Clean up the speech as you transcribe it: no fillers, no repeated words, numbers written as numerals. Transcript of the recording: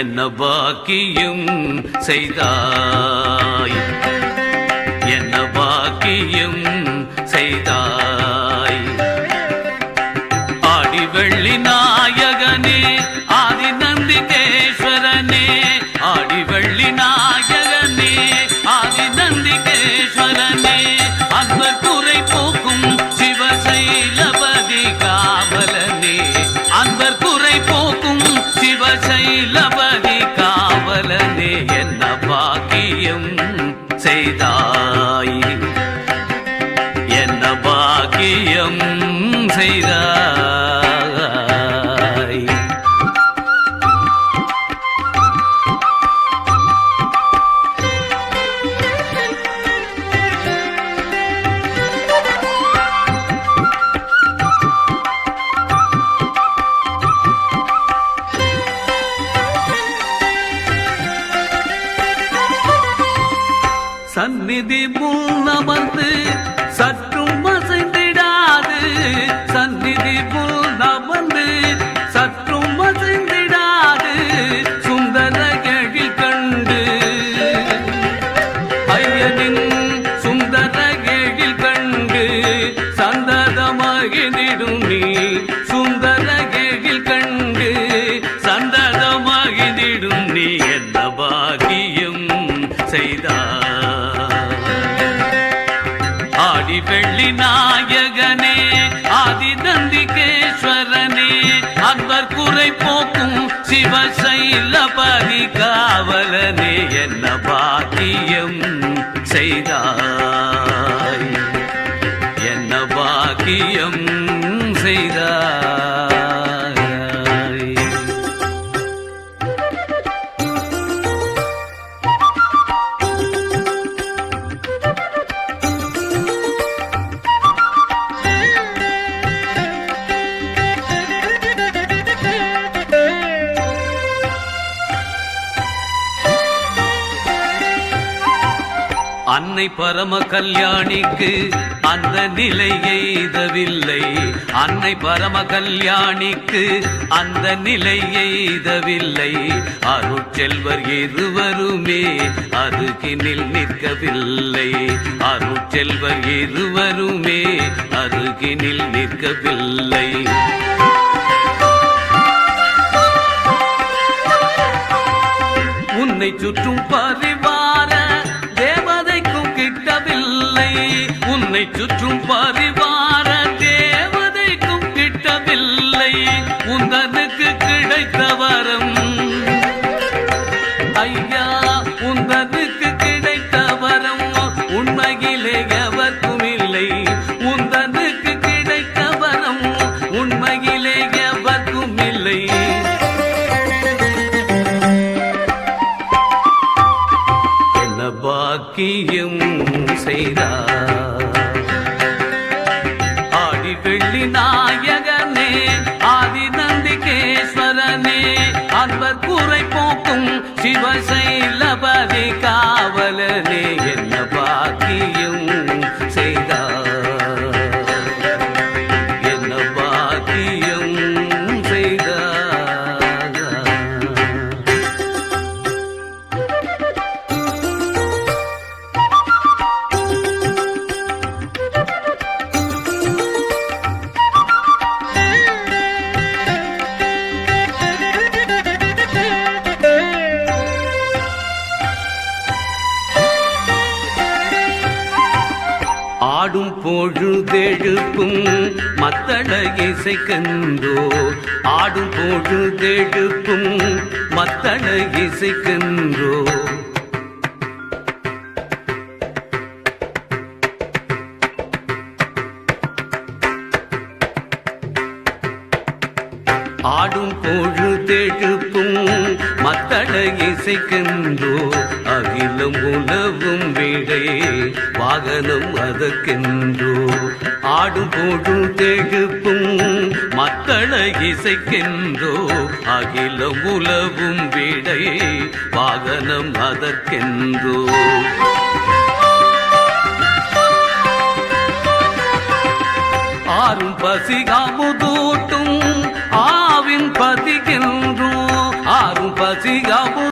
என்ன பாக்கியம் செய்தாய், என்ன பாக்கியம் செய்தாய். ஆடி வெள்ளி நாயகனே ஆதி நந்திகேஸ்வரனே, ஆடி வெள்ளி நாயகனே ஆதி நந்திகேஸ்வரனே, அன்பர் குறை போக்கும் சிவசைலபதி காவலனே, அன்பர் குறை போக்கும் சிவசைலபதி காவலனே. என்ன பாக்கியம் செய்தாய், என்ன பாக்கியம் செய்தாய். சந்நிதி முன்னமர்ந்து சற்றும் அசைந்திடாது, சந்நிதி முன்னமர்ந்து சற்றும் அசைந்திடாது, சுந்தர எழில் கண்டு ஐயனின் சுந்தர எழில் கண்டு சந்ததமாகிடும் நீ, சுந்தர எழில் கண்டு சந்ததமாகிடும் நீ. என்ன பாக்கியம் செய்தாய். ஆடி வெள்ளி நாயகனே ஆதி நந்திகேஸ்வரனே, அன்பர் குறை போக்கும் சிவசைலபதி காவலனே. என்ன பாக்கியம் செய்தாய், என்ன பாக்கியம் செய்தாய். அன்னை பரம கல்யாணிக்கு அந்த நிலை எய்தவில்லை, அன்னை பரம கல்யாணிக்கு அந்த நிலை எய்தவில்லை. அருட்செல்வர் இருவருமே அருகினில் நிற்கவில்லை, அருட்செல்வர் இருவருமே அருகினில் நிற்கவில்லை. உன்னை சுற்றும் பரிவார தேவதைக்கும் கிட்டவில்லை, உன்னை சுற்றும் பரிவார தேவதைக்கும் கிட்டவில்லை. உந்தனுக்கு கிடைத்த வரம் ஐயா, உந்தனுக்கு கிடைத்த வரம் உண்மையிலே எவர்க்கும் இல்லை, உந்தனுக்கு கிடைத்த வரம் உண்மையிலே எவர்க்கும் இல்லை. பாக்கியம் செய்தார். ஆடி வெள்ளி நாயகனே ஆதி நந்திகேஸ்வரனே, அன்பர் குறை போக்கும் சிவசைலபதி காவலனே. என்ன பாக்கியம் செய்தார், என்ன பாக்கியம் செய்தார். ஆடும் பொழுதெழுப்பும் மத்தள இசைக்கென்றோ, ஆடும் பொழுதெழுப்பும் மத்தள இசைக்கென்றோ. ஆடும் பொழுதெழுப்பும் மத்தள இசைக்கென்றோ, அகிலம் உலவும் விடை வாகனம் அதற்கென்றோ. ஆடும் பொழுதெழுப்பும் மத்தள இசைக்கென்றோ, அகிலம் உலவும் விடை வாகனம் அதற்கென்றோ. ஆறும் பசிகாமுதூட்டும் ஆவின் பதிகின்றோ, ஆறும் பசியாவும்